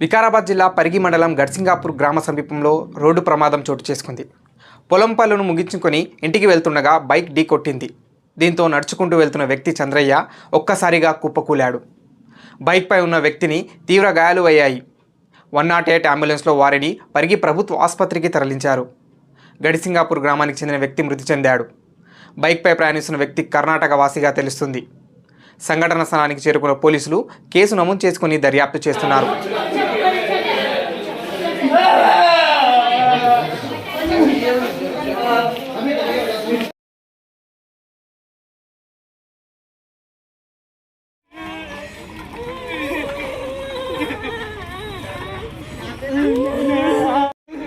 వికారాబాద్ జిల్లా పరిగి మండలం గడ్సింగాపూర్ గ్రామ సమీపంలో రోడ్డు ప్రమాదం చోటు చేసుకుంది. పొలం పనులను ముగించుకొని ఇంటికి వెళ్తుండగా బైక్ ఢీ కొట్టింది. దీంతో నడుచుకుంటూ వెళ్తున్న వ్యక్తి చంద్రయ్య ఒక్కసారిగా కుప్పకూలాడు. బైక్పై ఉన్న వ్యక్తిని తీవ్ర గాయాలు అయ్యాయి. 108 అంబులెన్స్లో వారిని పరిగి ప్రభుత్వ ఆసుపత్రికి తరలించారు. గడిసింగాపూర్ గ్రామానికి చెందిన వ్యక్తి మృతి చెందాడు. బైక్పై ప్రయాణిస్తున్న వ్యక్తి కర్ణాటక వాసిగా తెలుస్తుంది. సంఘటన స్థలానికి చేరుకున్న పోలీసులు కేసు నమోదు చేసుకుని దర్యాప్తు చేస్తున్నారు.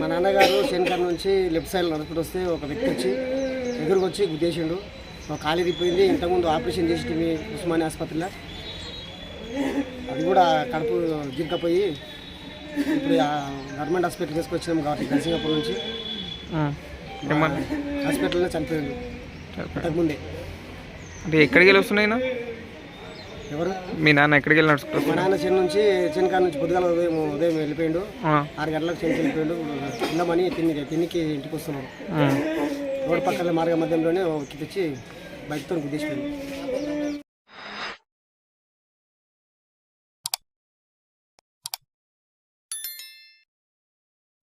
మా నాన్నగారు శనికర్ నుంచి లెఫ్ట్ సైడ్ నడుపుకుంటూ వస్తే ఒక వ్యక్తి వచ్చి ఎదురుకు వచ్చి గుద్దేసిండు. మా కాలు ఇరిగిపోయింది. ఇంతకుముందు ఆపరేషన్ చేసి ఉస్మానియా ఆసుపత్రిలో అది కూడా కడుపు గిరికపోయి ఇప్పుడు గవర్నమెంట్ హాస్పిటల్ తీసుకొచ్చినాము కాబట్టి గడిసింగాపూర్ నుంచి హాస్పిటల్లో చనిపోయిండు అంతకుముందే. అంటే ఎక్కడికి వెళ్ళి వస్తున్నాయి? ఎవరు? మీ నాన్న ఎక్కడికి వెళ్ళి నడుచుకుంటారు? మా నాన్న చెనకాడ నుంచి పొద్దుగాల ఉదయం వెళ్ళిపోయిండు. 6 గంటలకు చెనికి వెళ్ళిపోయిండు. తిందామని తిన్నికి ఇంటికి వస్తున్నాడు. రోడ్డు పక్కన మార్గ మధ్యంలోనే తెచ్చి బైక్తో గుద్దేసిపోయింది.